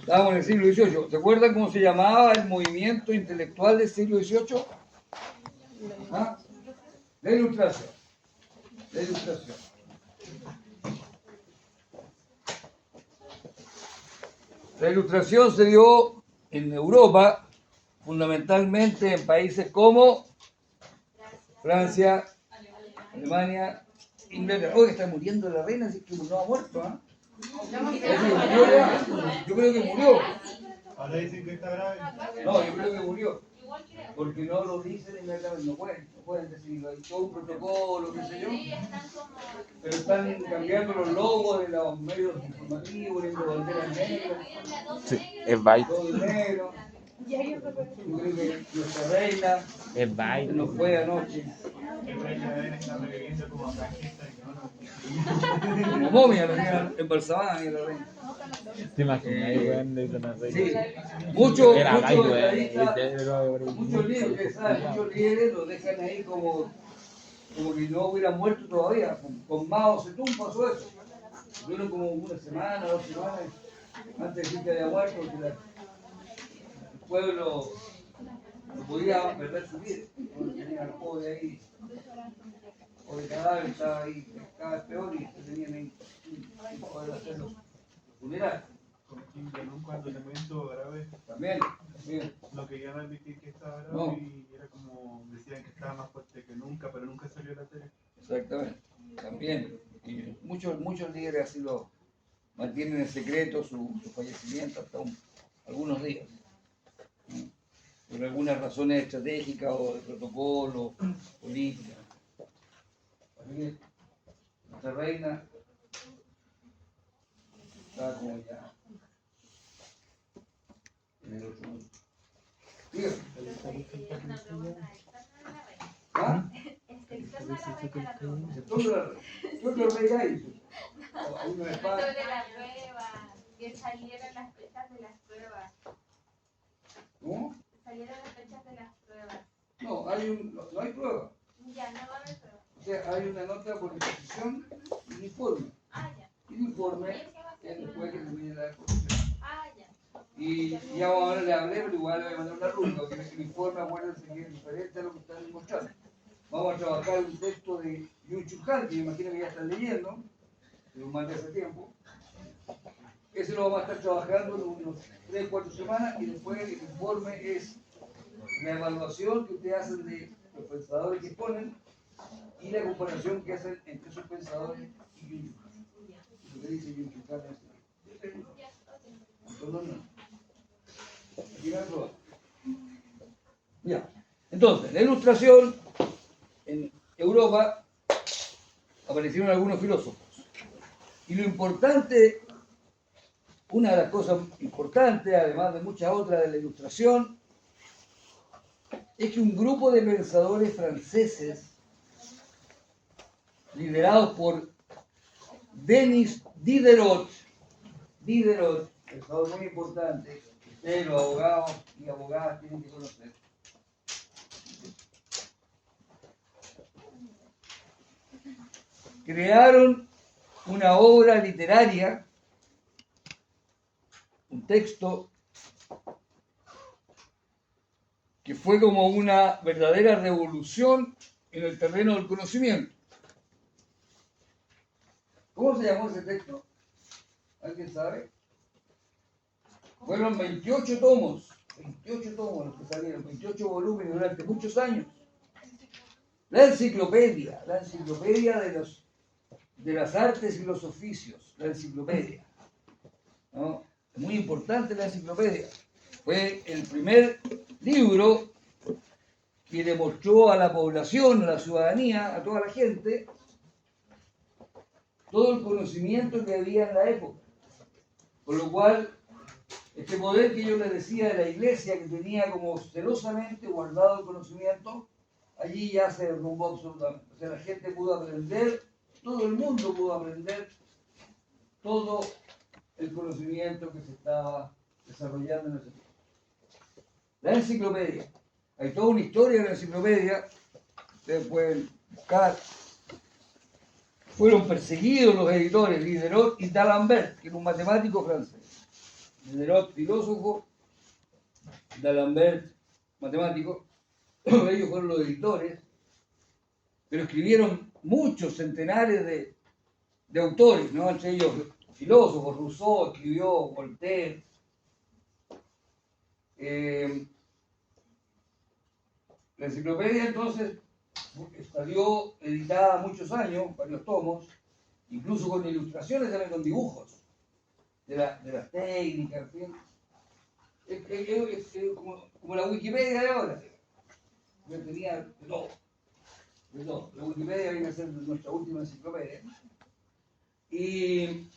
Estábamos en el siglo XVIII. ¿Se acuerdan cómo se llamaba el movimiento intelectual del siglo XVIII? ¿Ah? La Ilustración. La Ilustración. La Ilustración se dio en Europa, fundamentalmente en países como Francia, Alemania, Inglaterra. Hoy está muriendo la reina, así que no ha muerto, ¿ah? Yo creo que murió. Ahora dicen que está grave. No, yo creo que murió. Porque no lo dicen inmediatamente, no pueden decirlo. Hay todo un protocolo, qué sé yo. Pero están cambiando los logos de los medios informativos, poniendo banderas negras. Sí, es Byte. Todo negro. Yo creo que nuestra reina Es Byte. nos fue anoche. El rey deben estar reviviendo como franquista. Como momia, la tenían embalsamada y la reina. ¿Te imaginas, weón, de una reina? Sí, muchos Era Byte, weón. estadistas, muchos líderes lo dejan ahí como que no hubieran muerto todavía. Con Mao Zedong pasó eso. Duró como una semana, 2 semanas antes de decir que había muerto, porque el pueblo no podía perder su vida. Tenía al pobre ahí, o el cadáver estaba ahí cada vez peor y se tenían ahí sin poder hacer los funerales. Con Kim Jong-un cuando se murió estuvo grave. También. Lo que iban a admitir que estaba grave No. y era como decían que estaba más fuerte que nunca, pero nunca salió a la tele. Exactamente, también. Y muchos líderes así lo mantienen en secreto su fallecimiento hasta algunos días. Por algunas razones estratégicas o de protocolo, política. Así que nuestra reina está como ya en el otro mundo. Dígame. ¿Ah? Yo creo que hay. Hay una espada. Sobre la prueba, que salieran las fechas de las pruebas. ¿Cómo? Salieron las fechas de las pruebas. No, no hay prueba. Ya, no va a haber pruebas. O sea, hay una nota por exposición y un informe. Ah, ya. Y el informe es después que termine la exposición. Ah, ya. Y ya ahora le hablé, pero igual le voy a mandar una ruta, porque el informe, acuérdense que es diferente a lo que están demostrando. Vamos a trabajar un texto de Yun Chu Han, que me imagino que ya están leyendo, que lo mandé hace tiempo. Ese lo vamos a estar trabajando en unos 3 o 4 semanas y después el informe es la evaluación que ustedes hacen de los pensadores que exponen y la comparación que hacen entre esos pensadores y Yun Chu Han. Lo que dice Yun Chu Han es ya. Entonces, la Ilustración en Europa aparecieron algunos filósofos. Y lo importante, una de las cosas importantes, además de muchas otras de la Ilustración, es que un grupo de pensadores franceses, liderados por Denis Diderot, pensador muy importante, que ustedes los abogados y abogadas tienen que conocer. Crearon una obra literaria, un texto que fue como una verdadera revolución en el terreno del conocimiento. ¿Cómo se llamó ese texto? ¿Alguien sabe? Fueron 28 tomos los que salieron, 28 volúmenes durante muchos años. La enciclopedia de las artes y los oficios, la enciclopedia. ¿No? Es muy importante la enciclopedia. Fue el primer libro que demostró a la población, a la ciudadanía, a toda la gente, todo el conocimiento que había en la época. Por lo cual, este poder que yo les decía de la iglesia, que tenía como celosamente guardado el conocimiento, allí ya se derrumbó absolutamente. O sea, la gente pudo aprender, todo el mundo pudo aprender todo el conocimiento que se estaba desarrollando en ese tiempo. La enciclopedia. Hay toda una historia de la enciclopedia, ustedes pueden buscar. Fueron perseguidos los editores Diderot y D'Alembert, que era un matemático francés. Diderot, filósofo, D'Alembert, matemático. Ellos fueron los editores, pero escribieron muchos centenares de autores, ¿no? Entre ellos filósofos, Rousseau escribió, Voltaire. La enciclopedia entonces salió editada muchos años, varios tomos, incluso con ilustraciones, también con dibujos de las técnicas, en fin. Es como la Wikipedia de ahora. Yo tenía de todo. De todo. La Wikipedia viene a ser nuestra última enciclopedia. Y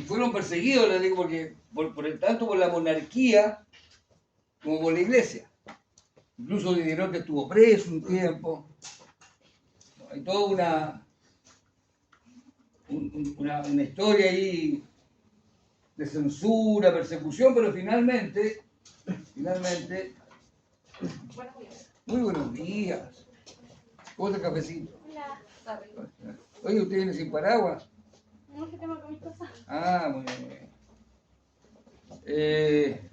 fueron perseguidos, les digo, porque tanto por la monarquía como por la iglesia. Incluso Diderot estuvo preso un tiempo. Hay toda una historia ahí de censura, persecución, pero finalmente, muy buenos días. ¿Cómo está el cafecito? Hola. Oye, ¿usted viene sin paraguas? No, que tengo con mis cosas. Ah, muy bien.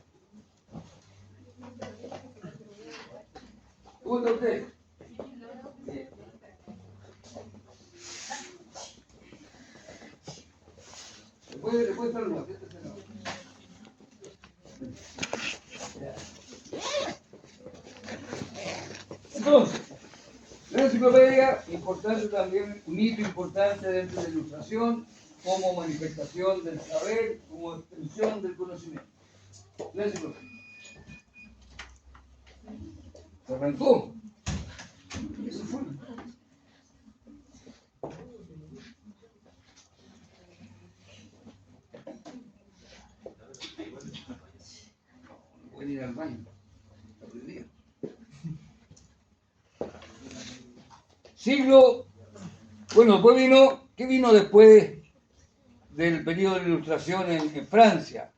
¿Cómo está usted? Bien. Después saludar. Entonces, la enciclopedia, importante también, un hito importante dentro de la ilustración, como manifestación del saber, como extensión del conocimiento. La enciclopedia. ¿Se arrancó? Eso fue. No pueden ir al baño. Bueno, después ¿qué vino después del periodo de la Ilustración en Francia?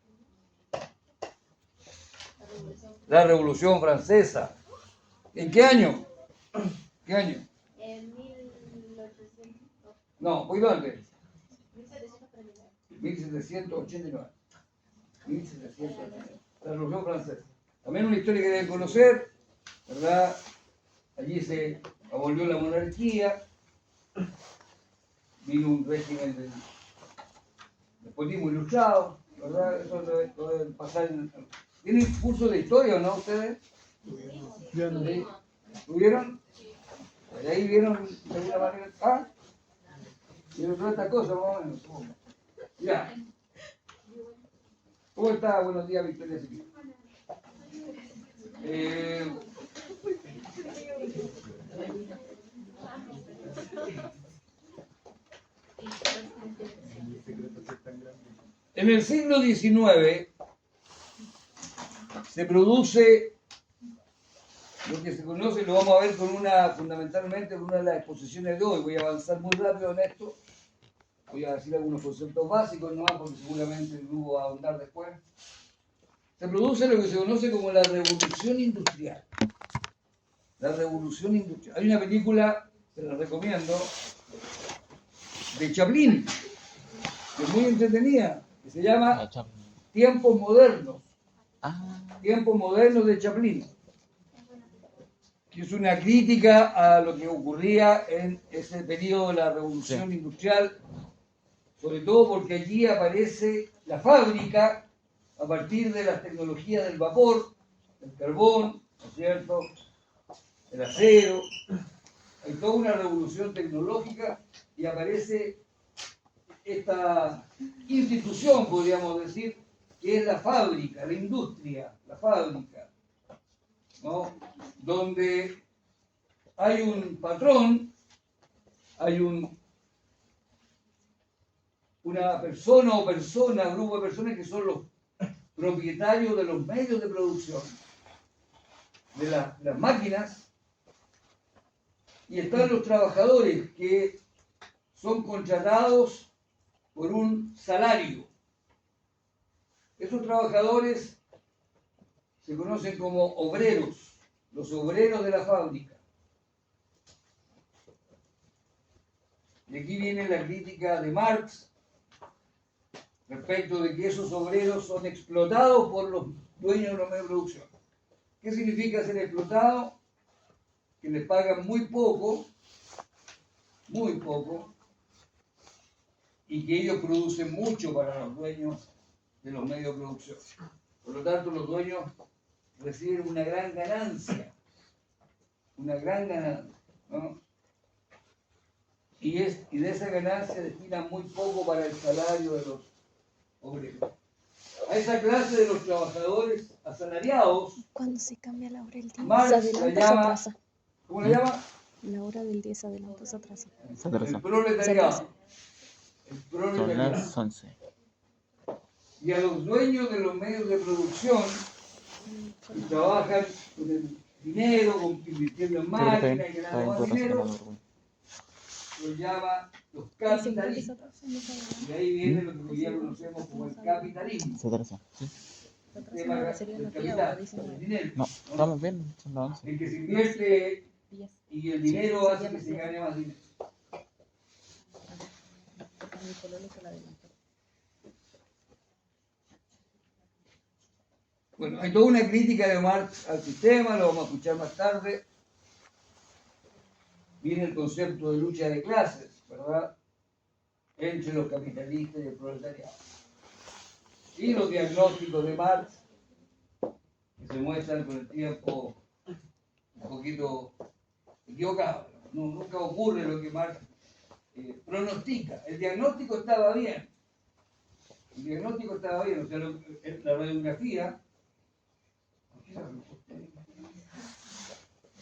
La Revolución Francesa. ¿En qué año? ¿Qué año? En 1800. No, muy antes. 1739. 1789. 1789. La Revolución Francesa. También una historia que deben conocer, ¿verdad? Allí se abolió la monarquía, vino un régimen del despotismo ilustrado, ¿verdad? Eso lo deben pasar. ¿Tienen curso de historia o no ustedes? Yo no. ¿Sí? ¿Tuvieron? ¿Y ahí vieron de alguna manera? ¿Ah? ¿Vieron todas estas cosas más o menos? Ya. ¿Cómo está? Buenos días, Victoria Silva. En el siglo XIX se produce lo que se conoce, lo vamos a ver fundamentalmente con una de las exposiciones de hoy. Voy a avanzar muy rápido en esto. Voy a decir algunos conceptos básicos nomás, porque seguramente el grupo va a ahondar después. Se produce lo que se conoce como la revolución industrial. La revolución industrial. Hay una película, se la recomiendo, de Chaplin, que es muy entretenida, que se llama Tiempos Modernos. Tiempos Modernos de Chaplin, que es una crítica a lo que ocurría en ese periodo de la revolución industrial, sobre todo porque allí aparece la fábrica a partir de las tecnologías del vapor, del carbón, ¿no es cierto?, el acero. Hay toda una revolución tecnológica y aparece esta institución, podríamos decir, que es la fábrica, la industria, la fábrica, ¿no?, donde hay un patrón, hay una persona o grupo de personas que son los propietarios de los medios de producción, de las máquinas, y están los trabajadores que son contratados por un salario. Esos trabajadores se conocen como obreros, los obreros de la fábrica. Y aquí viene la crítica de Marx respecto de que esos obreros son explotados por los dueños de los medios de producción. ¿Qué significa ser explotado? Que les pagan muy poco, y que ellos producen mucho para los dueños de los medios de producción. Por lo tanto, los dueños reciben una gran ganancia, ¿no? Y de esa ganancia destinan muy poco para el salario de los obreros. A esa clase de los trabajadores asalariados, Cuando se cambia la hora del día, se Marx la adelanta o se llama, atrasa. ¿cómo la llama? La hora del día se adelanta o se atrasa. Se atrasa. El proletariado. El Son proletariado. las 11. Y a los dueños de los medios de producción que trabajan con el dinero, invirtiendo en máquinas y ganando más dinero, los llama los capitalistas. Y de ahí viene lo que hoy día conocemos como el capitalismo. Se atrasa. Sí. El tema del capital, el dinero. No, estamos bien, son las 11. El que se invierte y el dinero hace que se gane más dinero. Bueno, hay toda una crítica de Marx al sistema, lo vamos a escuchar más tarde. Viene el concepto de lucha de clases, ¿verdad? Entre los capitalistas y el proletariado. Y los diagnósticos de Marx, que se muestran con el tiempo un poquito equivocados. No, nunca ocurre lo que Marx pronostica. El diagnóstico estaba bien. O sea,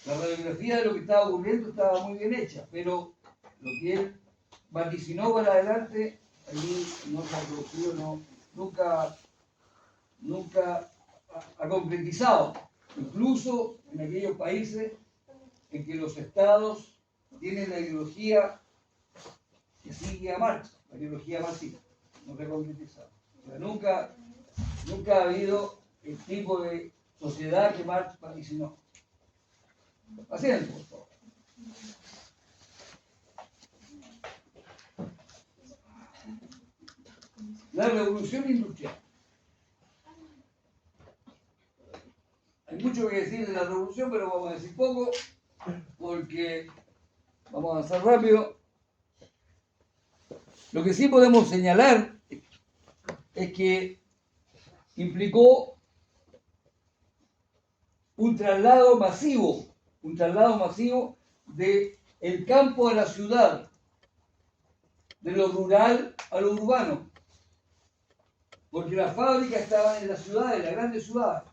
la radiografía de lo que estaba ocurriendo estaba muy bien hecha, pero lo que él vaticinó para adelante, allí no se ha producido, nunca ha concretizado, incluso en aquellos países en que los estados tienen la ideología que sigue a Marx, la ideología marxista, no se ha concretizado. O sea, nunca ha habido el tipo de sociedad que Marx vaticinó. Haciendo, por favor. La revolución industrial. Hay mucho que decir de la revolución, pero vamos a decir poco, porque vamos a avanzar rápido. Lo que sí podemos señalar es que implicó un traslado masivo del campo a la ciudad, de lo rural a lo urbano, porque las fábricas estaban en las ciudades, en las grandes ciudades.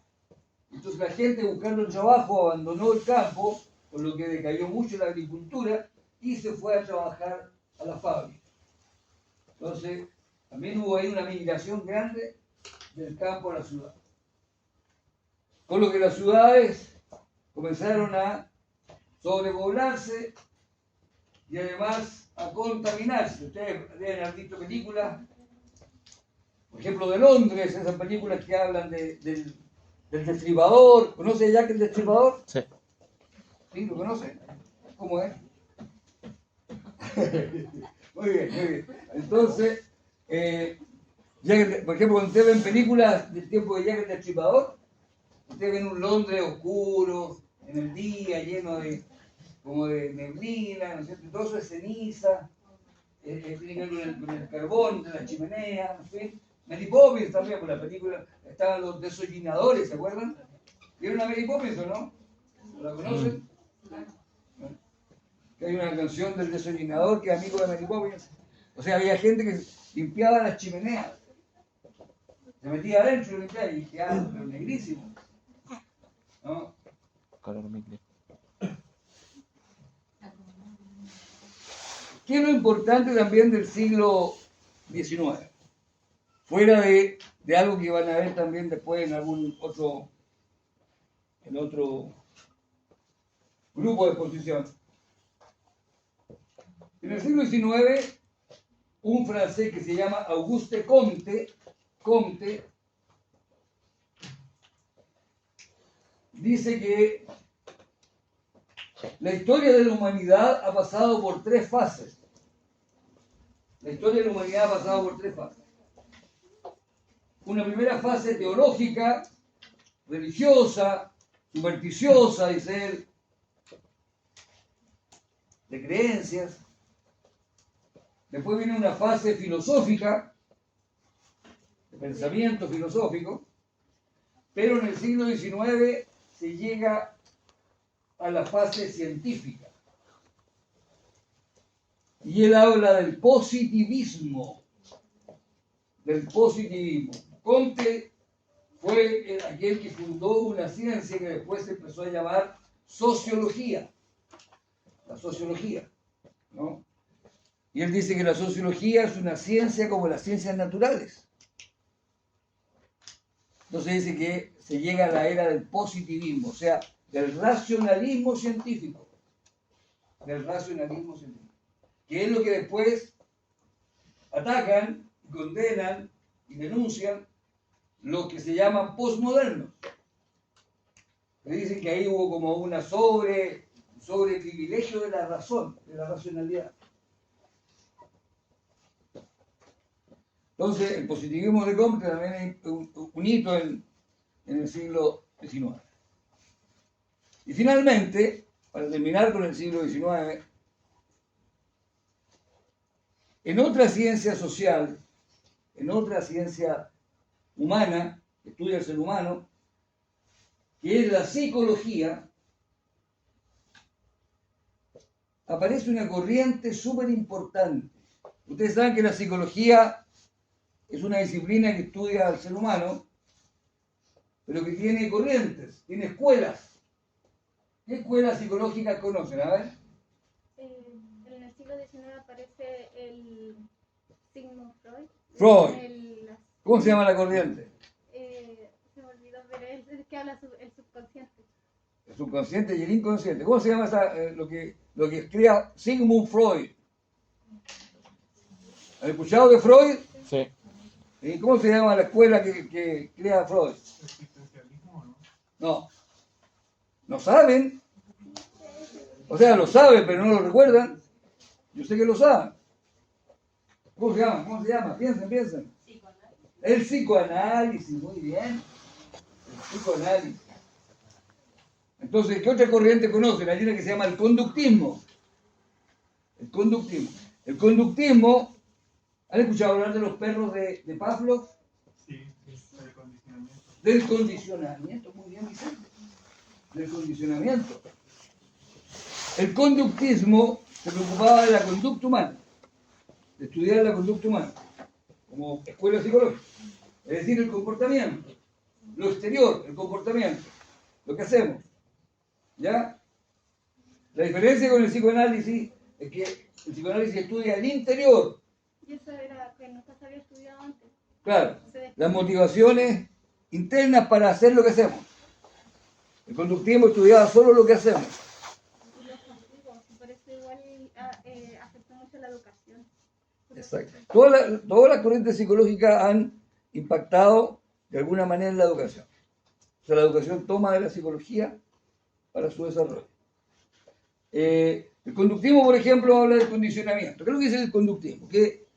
Entonces la gente buscando trabajo abandonó el campo, por lo que decayó mucho la agricultura y se fue a trabajar a la fábrica. Entonces también hubo ahí una migración grande del campo a la ciudad. Con lo que las ciudades comenzaron a sobrepoblarse y además a contaminarse. Ustedes deben haber visto películas, por ejemplo, de Londres, esas películas que hablan del Destripador. ¿Conoce Jack el Destripador? Sí. ¿Sí? ¿Lo conoce? ¿Cómo es? Muy bien. Entonces, por ejemplo, cuando ustedes ven películas del tiempo de Jack el Destripador, ustedes ven un Londres oscuro, en el día, lleno de como de neblina, ¿no es cierto? Todo eso es ceniza, tiene que ver con el carbón de la chimenea, ¿no sé? Mary Poppins también, por la película, estaban los desollinadores, ¿se acuerdan? ¿Vieron a Mary Poppins o no? ¿La conocen? Que hay una canción del desollinador que es amigo de Mary Poppins. O sea, había gente que limpiaba las chimeneas. Se metía adentro y limpiaba y quedaba pero negrísimo. ¿No? Color micro. ¿Qué es lo importante también del siglo XIX? Fuera de algo que van a ver también después en algún otro grupo de exposición. En el siglo XIX, un francés que se llama Auguste Comte dice que la historia de la humanidad ha pasado por tres fases. una primera fase teológica, religiosa, supersticiosa, dice él, de creencias. Después viene una fase filosófica, de pensamiento filosófico, pero en el siglo XIX se llega a la fase científica. Y él habla del positivismo. Del positivismo. Comte fue aquel que fundó una ciencia que después se empezó a llamar sociología. La sociología, ¿no? Y él dice que la sociología es una ciencia como las ciencias naturales. Entonces dice que se llega a la era del positivismo, o sea, del racionalismo científico. Del racionalismo científico. Que es lo que después atacan, condenan y denuncian los que se llaman posmodernos. Le dicen que ahí hubo como una sobre privilegio de la razón, de la racionalidad. Entonces, el positivismo de Comte también es un hito en el siglo XIX. Y finalmente, para terminar con el siglo XIX, en otra ciencia social, en otra ciencia humana, que estudia el ser humano, que es la psicología, aparece una corriente súper importante. Ustedes saben que la psicología es una disciplina que estudia al ser humano, pero que tiene corrientes, tiene escuelas. ¿Qué escuelas psicológicas conocen? A ver. En el siglo XIX aparece el Sigmund Freud. Freud. ¿Cómo se llama la corriente? Se me olvidó, pero es el que habla el subconsciente. El subconsciente y el inconsciente. ¿Cómo se llama lo que crea Sigmund Freud? ¿Han escuchado de Freud? Sí. ¿Y cómo se llama la escuela que crea Freud? ¿Existencialismo o no? No. ¿No saben? O sea, lo saben, pero no lo recuerdan. Yo sé que lo saben. ¿Cómo se llama? ¿Cómo se llama? Piensen. El psicoanálisis, muy bien. El psicoanálisis. Entonces, ¿qué otra corriente conocen? Hay una que se llama el conductismo. El conductismo. El conductismo, ¿han escuchado hablar de los perros de Pavlov? Sí, el condicionamiento. Del condicionamiento, muy bien, Vicente. Del condicionamiento. El conductismo se preocupaba de la conducta humana, de estudiar la conducta humana, como escuela psicológica. Es decir, el comportamiento, lo exterior, el comportamiento, lo que hacemos. ¿Ya? La diferencia con el psicoanálisis es que el psicoanálisis estudia el interior. Y eso era que nunca se había estudiado antes. Claro, las motivaciones internas para hacer lo que hacemos. El conductismo estudiaba solo lo que hacemos. Y los castigos, por eso igual afectó mucho la educación. Exacto. Todas las corrientes psicológicas han impactado de alguna manera en la educación. O sea, la educación toma de la psicología para su desarrollo. El conductismo, por ejemplo, habla del condicionamiento. ¿Qué es lo que dice el conductismo? Que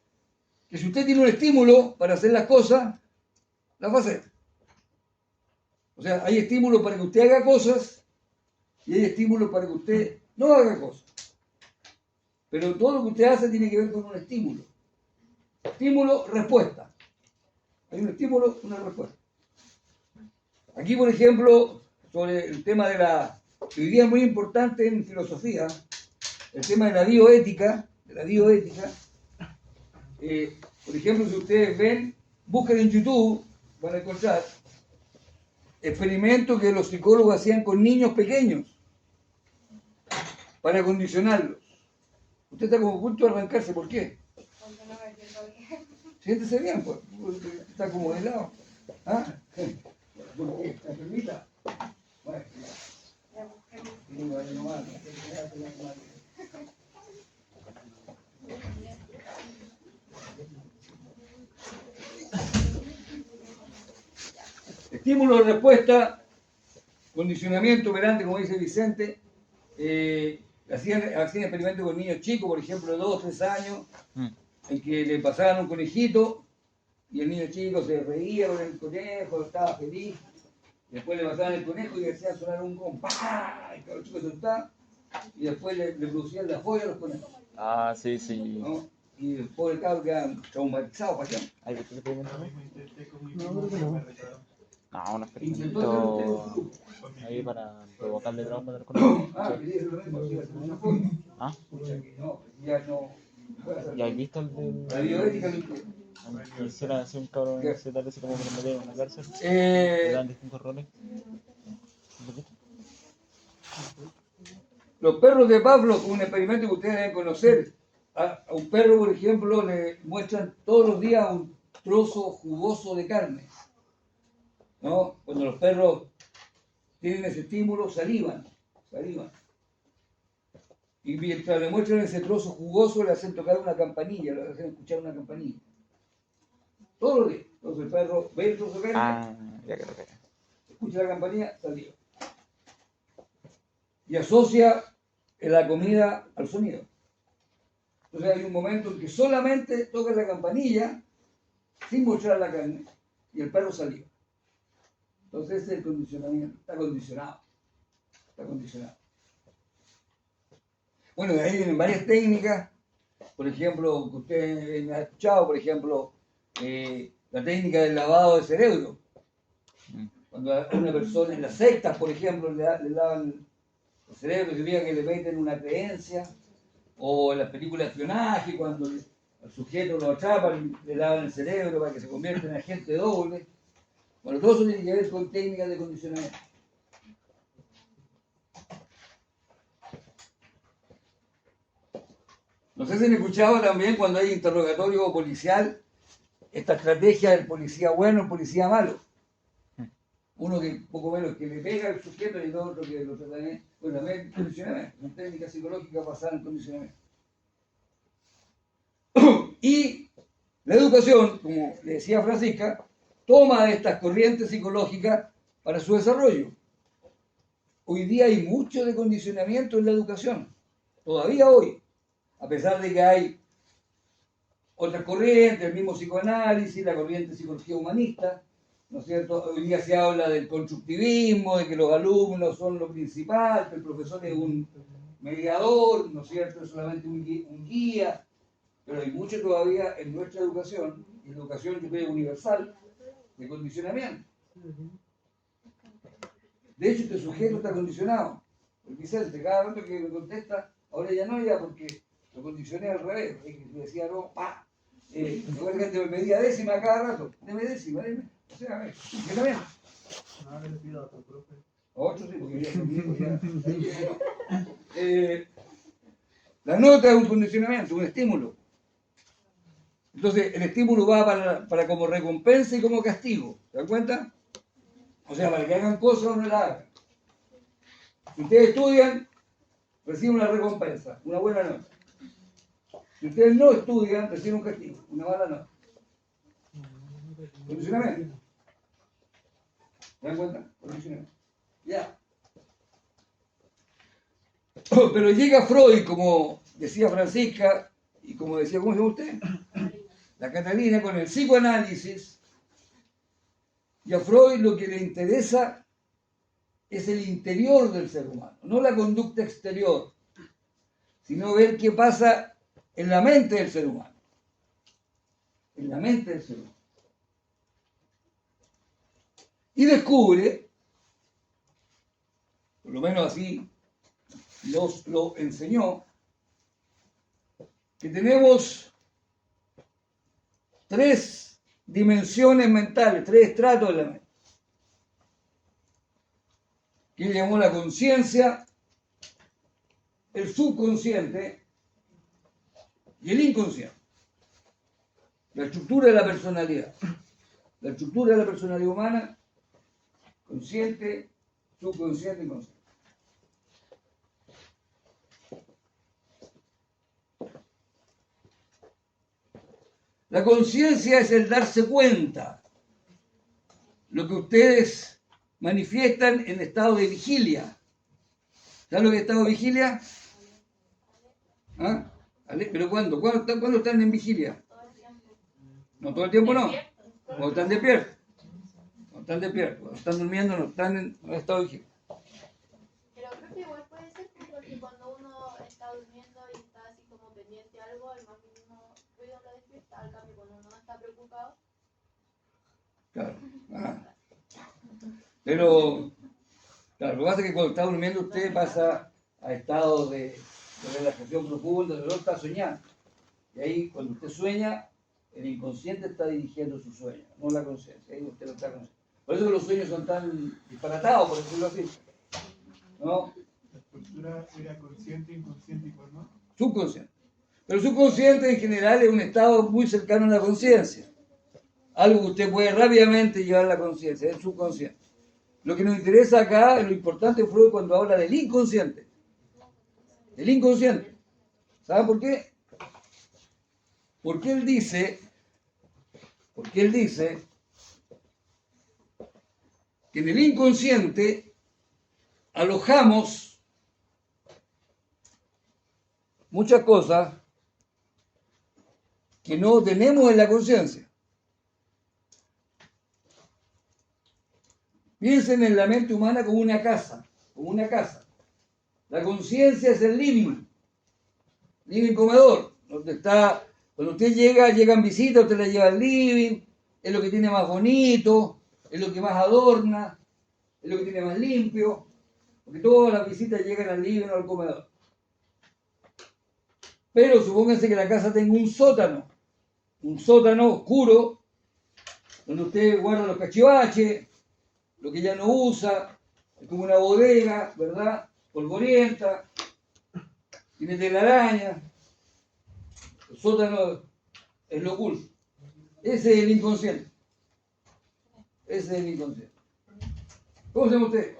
si usted tiene un estímulo para hacer las cosas, las va a hacer. O sea, hay estímulos para que usted haga cosas y hay estímulos para que usted no haga cosas. Pero todo lo que usted hace tiene que ver con un estímulo. Estímulo, respuesta. Hay un estímulo, una respuesta. Aquí, por ejemplo, sobre el tema de que hoy día es muy importante en filosofía, el tema de la bioética, por ejemplo, si ustedes ven, busquen en YouTube, van a encontrar experimentos que los psicólogos hacían con niños pequeños para condicionarlos. Usted está como a punto de arrancarse, ¿por qué? Porque no me siento bien. Siéntese bien, pues, está como de lado. ¿Ah? ¿Por qué? ¿La permita? Bueno, estímulo, respuesta, condicionamiento operante, como dice Vicente. Hacían experimentos con niños chicos, por ejemplo, de 2 o 3 años, en que le pasaban un conejito Y el niño chico se reía con el conejo, estaba feliz. Después le pasaban el conejo y le hacían sonar un gong. ¡Pah! El cabro chico se asustaba. Y después le producían la fobia a los conejos. Ah, sí, sí. ¿No? Y el pobre cabro queda traumatizado para siempre. ¿Hay visto el experimento? Lo mismo intenté con mi No, primo, creo que no. me retaron. No, un Intentó experimento Con mi ahí primo. para provocarle trauma del conejo. Ah, quería hacer lo mismo, sí, hacer una fobia. Ah, Pucha, que no, ya no. ¿y has visto el La del... bioética lo impide. Quisiera hacer un cabrón ¿Qué? se tal así como que lo metieron en una cárcel? Le dan distintos roles. Los perros de Pavlov, un experimento que ustedes deben conocer. A un perro, por ejemplo, le muestran todos los días un trozo jugoso de carne. ¿No? Cuando los perros tienen ese estímulo, salivan. Y mientras le muestran ese trozo jugoso, le hacen tocar una campanilla, le hacen escuchar una campanilla. Todos los días. Entonces el perro ve el trozo de carne, Ah, ya creo que... escucha la campanilla, saliva. Y asocia la comida al sonido. Entonces hay un momento en que solamente toca la campanilla sin mostrar la carne y el perro saliva. Entonces ese es el condicionamiento, está condicionado. Bueno, de ahí vienen varias técnicas, por ejemplo, que usted ha escuchado, por ejemplo, la técnica del lavado de cerebro. Cuando a una persona en las sectas, por ejemplo, le lavan el cerebro, significa que le meten una creencia, o en las películas de espionaje, cuando al sujeto lo atrapan, le lavan el cerebro para que se convierta en agente doble. Bueno, todo eso tiene que ver con técnicas de condicionamiento. No sé si han escuchado también cuando hay interrogatorio policial, esta estrategia del policía bueno, el policía malo. Uno que poco menos que le pega al sujeto y otro que lo trata bien. Bueno, también condicionamiento, una técnica psicológica basada en condicionamiento. Y la educación, como le decía Francisca, toma de estas corrientes psicológicas para su desarrollo. Hoy día hay mucho de condicionamiento en la educación, todavía hoy, a pesar de que hay otras corrientes, el mismo psicoanálisis, la corriente de psicología humanista, ¿no es cierto? Hoy día se habla del constructivismo, de que los alumnos son lo principal, que el profesor es un mediador, ¿no es cierto? Es solamente un guía, pero hay mucho todavía en nuestra educación, y la educación yo creo universal, de condicionamiento. De hecho, este sujeto está condicionado. El Vicente, cada rato que me contesta, ahora ya no, ya porque lo condicioné al revés. Le decía, no, pa. Recuerda que antes me medía décima cada rato. Deme décima, deme. O sea, a ver, ¿qué también? No, le pido a otro profe. Otro sí, porque ya conmigo ya. La nota es un condicionamiento, un estímulo. Entonces, el estímulo va para como recompensa y como castigo. ¿Se dan cuenta? O sea, para que hagan cosas o no las hagan. Si ustedes estudian, reciben una recompensa, una buena nota. Si ustedes no estudian, reciben un castigo, una mala nota. Condicionamiento. ¿Se dan cuenta? Condicionamiento. Ya. Pero llega Freud, como decía Francisca, y como decía, ¿cómo se llama usted? La Catalina, con el psicoanálisis. Y a Freud lo que le interesa es el interior del ser humano, no la conducta exterior, sino ver qué pasa en la mente del ser humano. En la mente del ser humano. Y descubre, por lo menos así nos lo enseñó, que tenemos tres dimensiones mentales, tres estratos de la mente. Que él llamó la conciencia, el subconsciente y el inconsciente. La estructura de la personalidad. La estructura de la personalidad humana, consciente, subconsciente y consciente. La conciencia es el darse cuenta, lo que ustedes manifiestan en estado de vigilia. ¿Saben lo que es estado de vigilia? ¿Ah? ¿Pero cuándo? ¿Cuándo están en vigilia? No, todo el tiempo no. Cuando están despiertos. Cuando están despiertos. Cuando están durmiendo no están en estado de vigilia. Pero creo que igual puede ser porque cuando uno está durmiendo y está así como pendiente de algo, el más mínimo ruido lo despierta. Al cambio, cuando uno está preocupado. Claro. Pero, claro, lo que pasa es que cuando está durmiendo usted pasa a estados de relajación profunda, pero está soñando. Y ahí, cuando usted sueña, el inconsciente está dirigiendo su sueño, no la conciencia. Ahí usted lo está consciente. Por eso que los sueños son tan disparatados, por decirlo así. ¿No? La estructura era consciente, inconsciente y cuál no. Subconsciente. Pero subconsciente en general es un estado muy cercano a la conciencia. Algo que usted puede rápidamente llevar a la conciencia, es el subconsciente. Lo que nos interesa acá, lo importante de Freud cuando habla del inconsciente. El inconsciente. ¿Saben por qué? Porque él dice que en el inconsciente alojamos muchas cosas que no tenemos en la conciencia. Piensen en la mente humana como una casa, La conciencia es el living comedor, donde está, cuando usted llegan visitas, usted la lleva al living, es lo que tiene más bonito, es lo que más adorna, es lo que tiene más limpio, porque todas las visitas llegan al living o al comedor. Pero supónganse que la casa tenga un sótano oscuro, donde usted guarda los cachivaches, lo que ya no usa, es como una bodega, ¿verdad? Polvorienta, tiene telaraña, el sótano es lo oculto. Ese es el inconsciente. ¿Cómo se llama usted?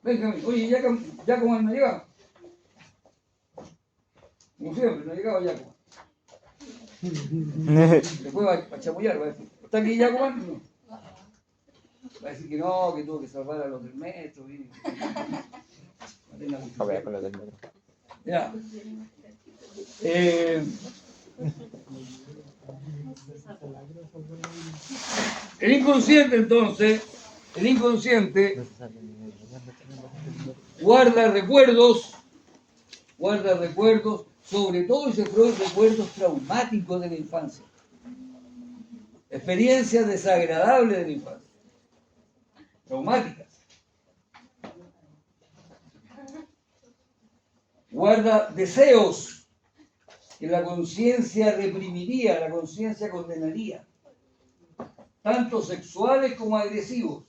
Benjamín. Oye, Giacomo no ha llegado. Como siempre, no ha llegado Giacomo. Después va a chamullar, va a decir, ¿está aquí Giacomo? No. Va a decir que no, que tuvo que salvar a los del metro. A ver, con la del metro. Ya. El inconsciente, entonces, guarda recuerdos, sobre todo dice Freud, recuerdos traumáticos de la infancia, experiencias desagradables de la infancia, traumáticas. Guarda deseos que la conciencia reprimiría, la conciencia condenaría, tanto sexuales como agresivos.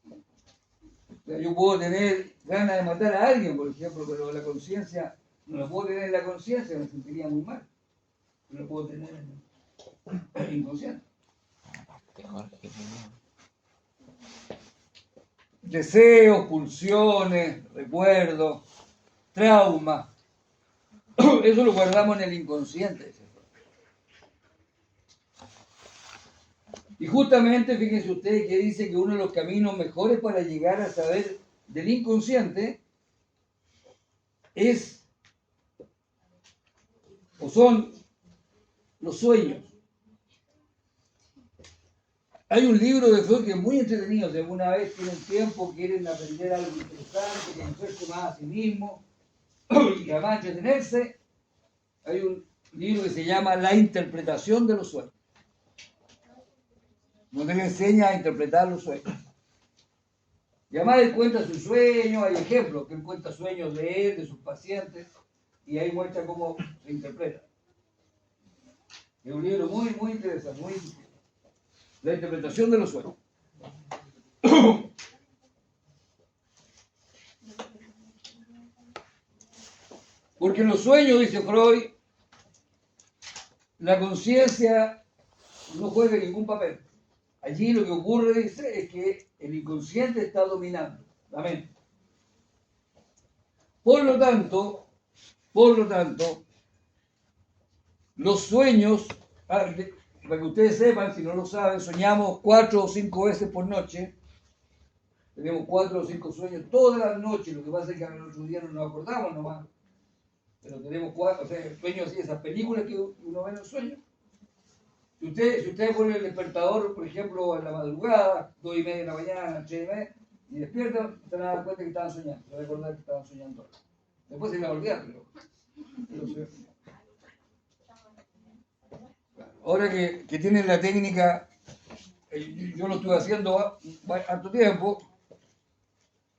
O sea, yo puedo tener ganas de matar a alguien, por ejemplo, pero la conciencia, no la puedo tener en la conciencia, me sentiría muy mal. No la puedo tener en el inconsciente. Deseos, pulsiones, recuerdos, trauma. Eso lo guardamos en el inconsciente. Y justamente, fíjense ustedes que dice que uno de los caminos mejores para llegar a saber del inconsciente son los sueños. Hay un libro de Freud que es muy entretenido. Si alguna vez tienen tiempo, quieren aprender algo interesante, conocerse más a sí mismo y además entretenerse, hay un libro que se llama La interpretación de los sueños, donde le enseña a interpretar los sueños. Y además él cuenta sus sueños, hay ejemplos, que él cuenta sueños de él, de sus pacientes, y ahí muestra cómo se interpreta. Es un libro muy, muy interesante, muy interesante. La interpretación de los sueños. Porque en los sueños, dice Freud, la conciencia no juega ningún papel. Allí lo que ocurre, dice, es que el inconsciente está dominando la mente. Por lo tanto, los sueños, para que ustedes sepan, si no lo saben, soñamos 4 o 5 veces por noche. Tenemos 4 o 5 sueños todas las noches. Lo que pasa es que al otro día no nos acordamos nomás. Pero tenemos 4, o sea, sueños así, esas películas que uno ve en el sueño. Si usted pone el despertador, por ejemplo, en la madrugada, 2:30 de la mañana, 3:30, y despierta, se van a dar cuenta que estaban soñando. Se van a recordar que estaban soñando. Después se le va a olvidar, pero ahora que tienen la técnica, yo lo estuve haciendo harto tiempo,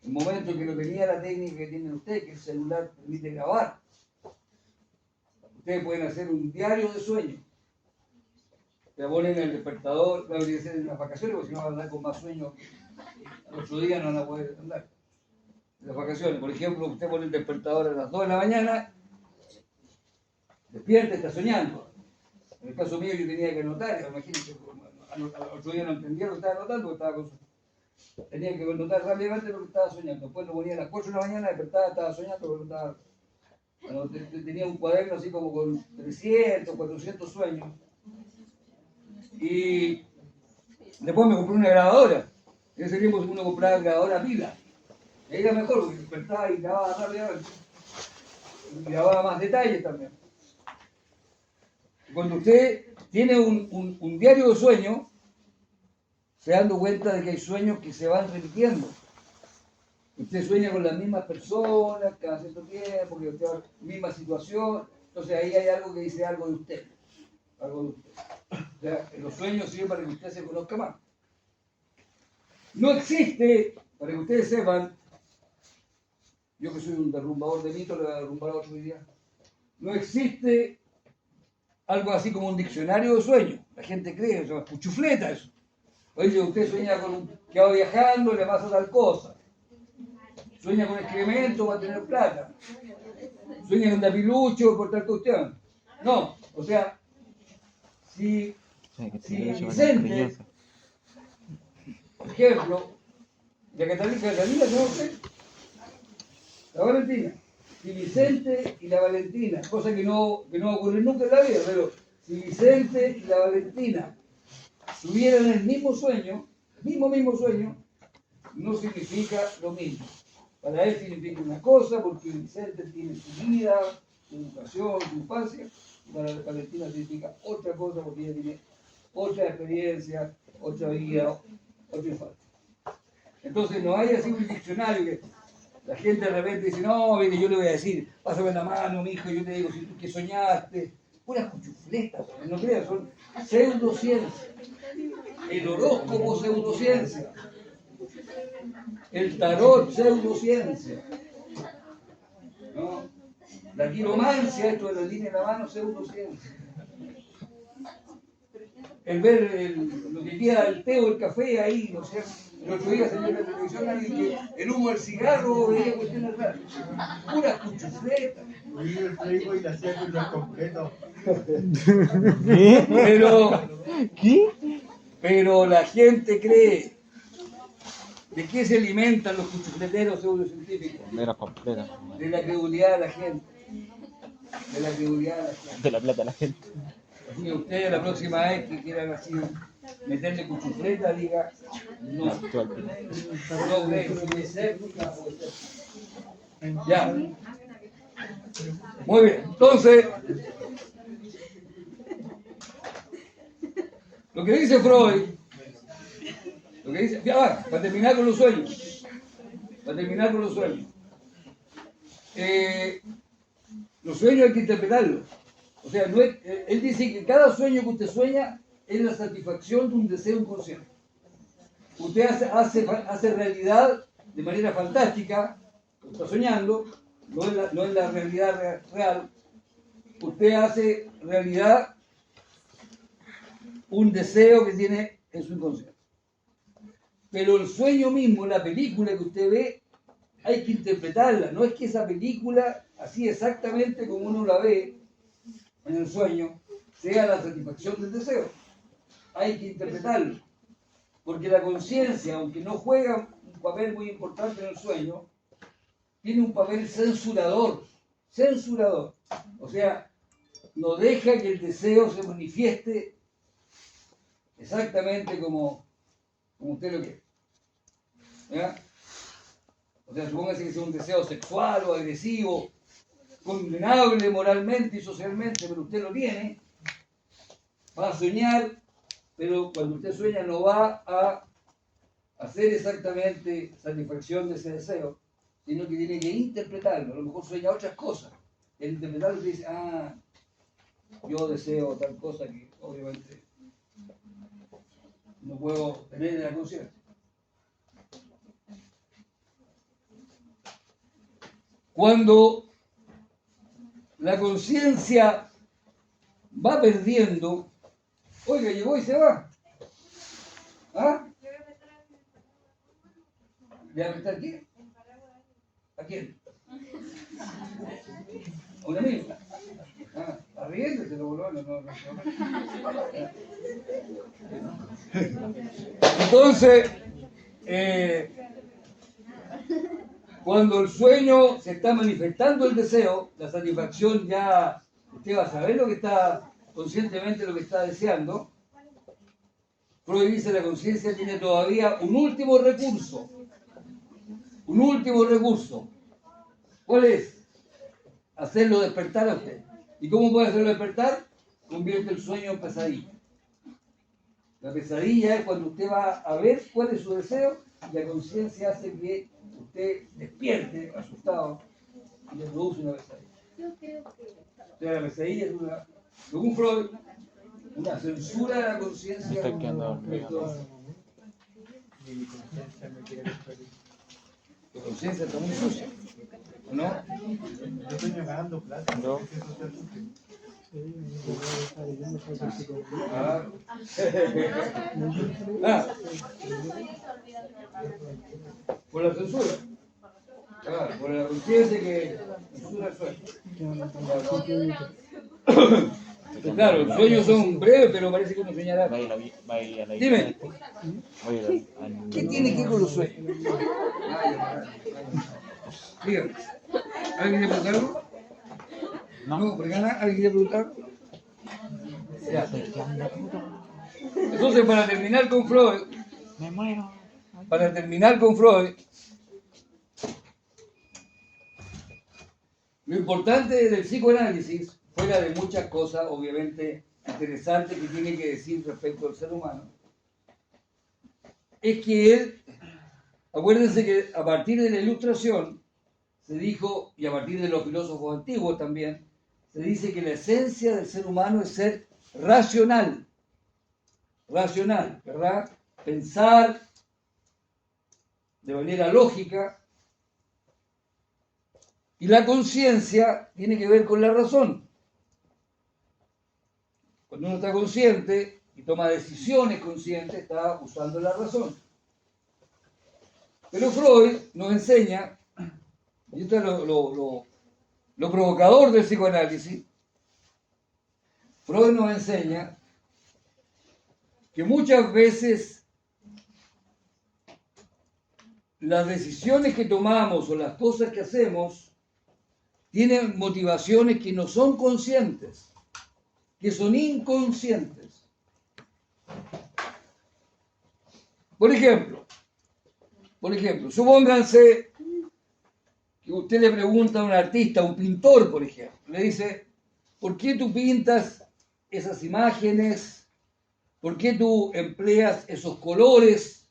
el momento en que no tenía la técnica que tienen ustedes, que el celular permite grabar. Ustedes pueden hacer un diario de sueño. Te ponen el despertador, claro, tiene que ser en las vacaciones, porque si no van a andar con más sueño, al otro día no van a poder andar. En las vacaciones, por ejemplo, usted pone el despertador a las 2 de la mañana, despierta y está soñando. En el caso mío yo tenía que anotar, imagínense, al otro día no entendía lo que estaba anotando, porque estaba con tenía que anotar rápidamente lo que estaba soñando. Después lo ponía a las 4 de la mañana, despertaba, estaba soñando, pero estaba... Bueno, tenía un cuaderno así como con 300, 400 sueños. Y después me compré una grabadora. En ese tiempo uno compraba grabadora pila. Y ahí era mejor, porque despertaba y grababa rápidamente. Y grababa más detalles también. Cuando usted tiene un diario de sueños, se dando cuenta de que hay sueños que se van repitiendo. Usted sueña con las mismas personas cada cierto tiempo, que usted va misma situación, entonces ahí hay algo que dice algo de usted. Algo de usted. O sea, los sueños sirven para que usted se conozca más. No existe, para que ustedes sepan, yo que soy un derrumbador de mitos, le voy a derrumbar otro día, no existe algo así como un diccionario de sueños. La gente cree, eso es puchufleta eso. Oye, usted sueña con que va viajando, le pasa tal cosa. Sueña con excremento, va a tener plata. Sueña con tapilucho por tal cuestión. No, o sea, si Vicente, por ejemplo, la Catalina, ¿no usted? La Valentina. Si Vicente y la Valentina, cosa que no va a ocurrir nunca en la vida, pero si Vicente y la Valentina tuvieran el mismo sueño, mismo sueño, no significa lo mismo. Para él significa una cosa, porque Vicente tiene su vida, su educación, su infancia, y para la Valentina significa otra cosa, porque ella tiene otra experiencia, otra vida, otra infancia. Entonces no hay así un diccionario que la gente de repente dice, no, mire, yo le voy a decir, pásame la mano, mi hijo, yo te digo, si tú que soñaste, puras cuchufletas, no creas, son pseudociencias. El horóscopo, pseudociencia. El tarot, pseudociencia. ¿No? La quiromancia, esto de la línea de la mano, pseudociencia. El ver lo que queda del té o el café ahí, no sé. El otro día salió en la televisión alguien que el humo del cigarro veía cuestiones raras. Puras cuchufletas. Oí el Facebook y la hacía con los completos. Pero la gente cree. ¿De qué se alimentan los cuchufleteros pseudocientíficos? Menos completa. De la credulidad de la gente. De la credulidad de la gente. De la plata a la gente. Así que ustedes la próxima vez que quieran así meterle cuchufleta, diga no. No, puede ser. Ya. Muy bien. Entonces, lo que dice Freud, lo que dice, ya, para terminar con los sueños. Los sueños hay que interpretarlos. O sea, no es, él dice que cada sueño que usted sueña es la satisfacción de un deseo inconsciente. Usted hace realidad de manera fantástica, lo está soñando, no es la realidad real. Usted hace realidad un deseo que tiene en su inconsciente. Pero el sueño mismo, la película que usted ve, hay que interpretarla. No es que esa película, así exactamente como uno la ve en el sueño, sea la satisfacción del deseo. Hay que interpretarlo. Porque la conciencia, aunque no juega un papel muy importante en el sueño, tiene un papel censurador. O sea, no deja que el deseo se manifieste exactamente como usted lo quiere. ¿Ya? O sea, supóngase que sea un deseo sexual o agresivo, condenable moralmente y socialmente, pero usted lo tiene, va a soñar, pero cuando usted sueña no va a hacer exactamente satisfacción de ese deseo, sino que tiene que interpretarlo. A lo mejor sueña otras cosas. El interpretarlo dice, yo deseo tal cosa que obviamente no puedo tener en la conciencia. Cuando la conciencia va perdiendo, oiga, llegó y se va. ¿Ah? ¿Le va a prestar qué? ¿A quién? ¿A una misma? Arriéndese, no. Entonces, cuando el sueño se está manifestando el deseo, la satisfacción ya, usted va a saber lo que está, conscientemente lo que está deseando. Freud dice la conciencia tiene todavía un último recurso. Un último recurso. ¿Cuál es? Hacerlo despertar a usted. ¿Y cómo puede hacerlo despertar? Convierte el sueño en pesadilla. La pesadilla es cuando usted va a ver cuál es su deseo y la conciencia hace que usted despierte asustado y le produce una pesadilla. O sea, la pesadilla es una, según Freud, una censura de la conciencia. Está quedando dormido. Mi conciencia me quiere despedir. Tu conciencia está muy sucia, ¿no? Yo estoy ganando plata. No. ¿Qué es social útil? Sí, yo voy a estar leyendo cosas de psicología. Por la censura. Claro, por la conciencia que censura el sueño. Claro, los sueños son breves, pero parece que uno soñará. Dime, ¿qué tiene que ver con los sueños? Dígame, ¿alguien quiere preguntar algo? No, ¿por qué alguien quiere preguntar? Ya. Entonces, para terminar con Freud, lo importante del psicoanálisis, fuera de muchas cosas, obviamente, interesantes que tiene que decir respecto al ser humano, es que él, acuérdense que a partir de la Ilustración, se dijo, y a partir de los filósofos antiguos también, se dice que la esencia del ser humano es ser racional, ¿verdad? Pensar de manera lógica, y la conciencia tiene que ver con la razón. Cuando uno está consciente y toma decisiones conscientes, está usando la razón. Pero Freud nos enseña, y esto es lo provocador del psicoanálisis, Freud nos enseña que muchas veces las decisiones que tomamos o las cosas que hacemos tienen motivaciones que no son conscientes, que son inconscientes. Por ejemplo, supónganse que usted le pregunta a un artista, a un pintor, por ejemplo, le dice, ¿por qué tú pintas esas imágenes? ¿Por qué tú empleas esos colores?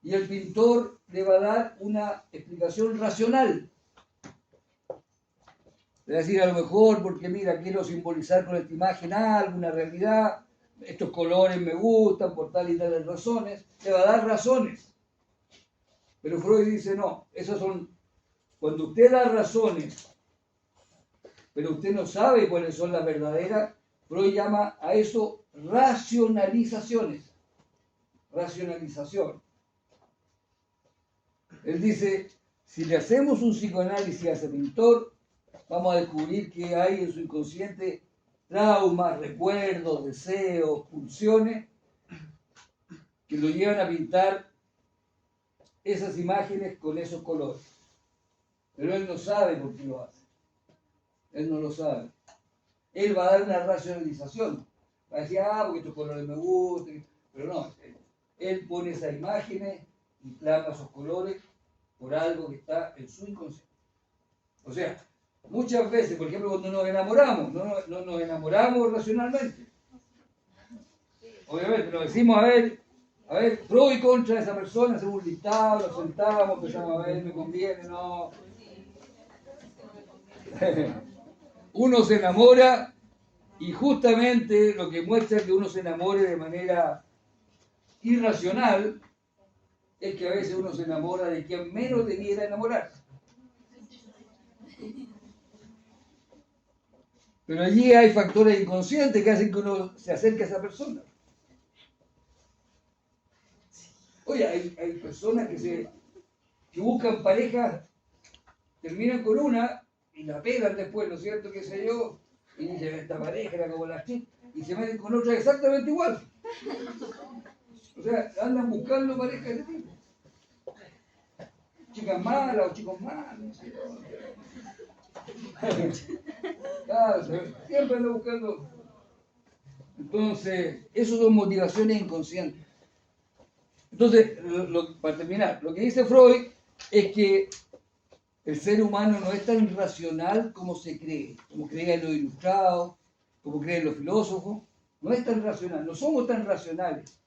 Y el pintor le va a dar una explicación racional. Le va a decir, a lo mejor, porque mira, quiero simbolizar con esta imagen algo, una realidad, estos colores me gustan por tal y tales razones. Le va a dar razones. Pero Freud dice, no, esas son, cuando usted da razones, pero usted no sabe cuáles son las verdaderas, Freud llama a eso racionalizaciones. Racionalización. Él dice, si le hacemos un psicoanálisis a ese pintor, vamos a descubrir que hay en su inconsciente traumas, recuerdos, deseos, pulsiones, que lo llevan a pintar esas imágenes con esos colores. Pero él no sabe por qué lo hace. Él no lo sabe. Él va a dar una racionalización. Va a decir, porque estos colores me gustan. Pero no, él pone esas imágenes y plasma esos colores por algo que está en su inconsciente. O sea, muchas veces, por ejemplo, cuando nos enamoramos, no nos enamoramos racionalmente. obviamente, nos decimos, a ver, pro y contra de esa persona, hacemos un listado, nos sentamos, empezamos a ver, me conviene, no. Uno se enamora y justamente lo que muestra que uno se enamore de manera irracional es que a veces uno se enamora de quien menos debiera enamorarse. Pero allí hay factores inconscientes que hacen que uno se acerque a esa persona. Oye, hay personas que buscan parejas, terminan con una y la pegan después, ¿no es cierto? ¿Qué sé yo? Y dicen, esta pareja era como la chica, y se meten con otra exactamente igual. O sea, andan buscando parejas de ese tipo. Chicas malas o chicos malos. No sé. Claro, siempre andan buscando. Entonces, eso son motivaciones inconscientes. Entonces, para terminar, lo que dice Freud es que el ser humano no es tan racional como se cree, como creen los ilustrados, como creen los filósofos. No es tan racional, no somos tan racionales,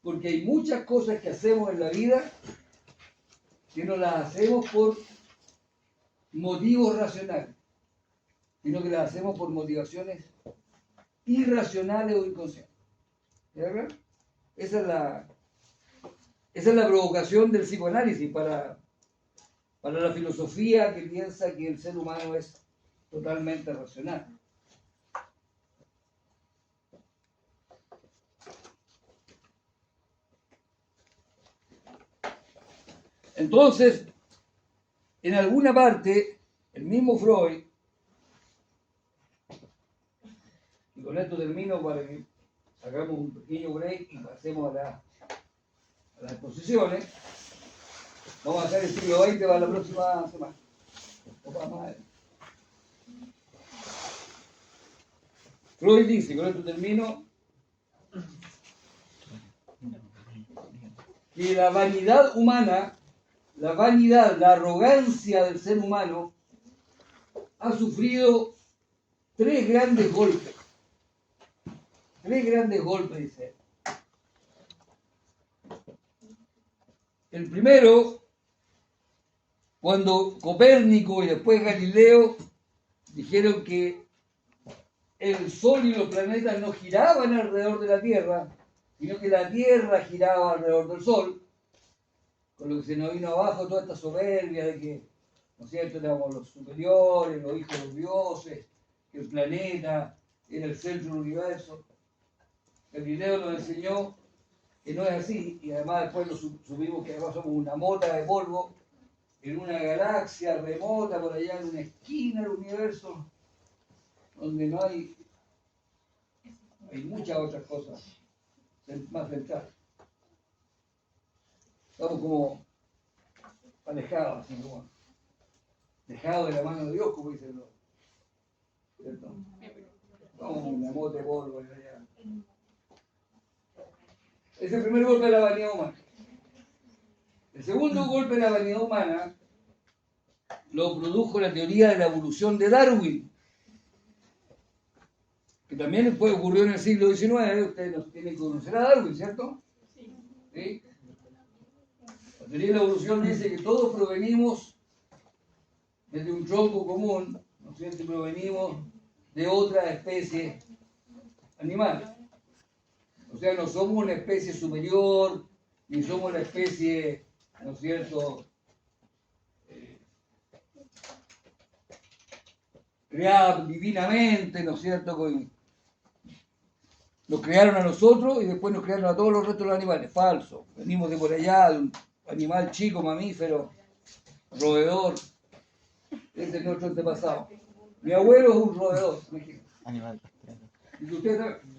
porque hay muchas cosas que hacemos en la vida que no las hacemos por motivos racionales, sino que las hacemos por motivaciones irracionales o inconscientes. ¿Verdad? Esa es la provocación del psicoanálisis para la filosofía que piensa que el ser humano es totalmente racional. Entonces, en alguna parte, el mismo Freud, y con esto termino para que hagamos un pequeño break y pasemos a las exposiciones. Vamos a hacer el siglo XX para la próxima semana. O para más adelante. Freud dice, con esto termino, que la vanidad humana, la arrogancia del ser humano, ha sufrido tres grandes golpes. Tres grandes golpes, dice él. El primero, cuando Copérnico y después Galileo dijeron que el Sol y los planetas no giraban alrededor de la Tierra, sino que la Tierra giraba alrededor del Sol, con lo que se nos vino abajo toda esta soberbia de que, ¿no es cierto?, éramos los superiores, los hijos de los dioses, que el planeta era el centro del universo. Galileo nos enseñó que no es así, y además después lo supimos que además somos una mota de polvo en una galaxia remota por allá en una esquina del universo donde no hay muchas otras cosas más centrales. Estamos como alejados, así como dejados de la mano de Dios, como dicen los, ¿cierto? Estamos en una mota de polvo allá. Es el primer golpe de la vanidad humana. El segundo golpe de la vanidad humana lo produjo la teoría de la evolución de Darwin, que también ocurrió en el siglo XIX. Ustedes nos tienen que conocer a Darwin, ¿cierto? ¿Sí? La teoría de la evolución dice que todos provenimos desde un tronco común, ¿no es cierto? Y provenimos de otra especie animal. O sea, no somos una especie superior, ni somos una especie, ¿no es cierto?, creada divinamente, ¿no es cierto?, nos crearon a nosotros y después nos crearon a todos los restos de los animales. Falso. Venimos de por allá, de un animal chico, mamífero, roedor. Ese es nuestro antepasado. Mi abuelo es un roedor, Animal. y usted también.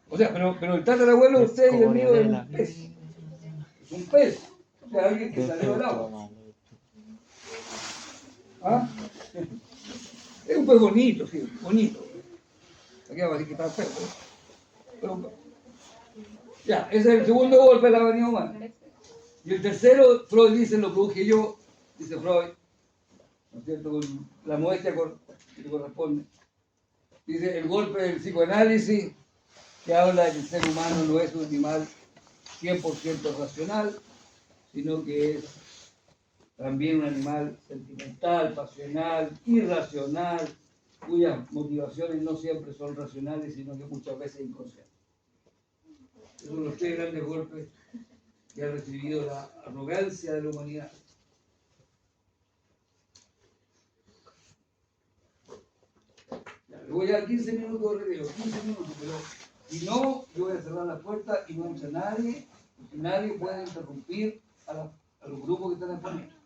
O sea, pero el tatarabuelo de usted y el mío es un pez. Es un pez. O sea, alguien que salió del agua. ¿Ah? Es un pez bonito, sí, bonito. Aquí va a decir que está feo. Pero, ya, ese es el segundo golpe de la vanidad humana. Y el tercero, Freud dice, lo produje yo, dice Freud, ¿no es cierto?, con la modestia que le corresponde. Dice, el golpe del psicoanálisis que habla de que el ser humano no es un animal 100% racional, sino que es también un animal sentimental, pasional, irracional, cuyas motivaciones no siempre son racionales, sino que muchas veces inconscientes. Esos son los tres grandes golpes que ha recibido la arrogancia de la humanidad. Ya, le voy a dar 15 minutos de review, 15 minutos, pero si no, yo voy a cerrar la puerta y no entra nadie, porque nadie puede interrumpir a los grupos que están exponiendo.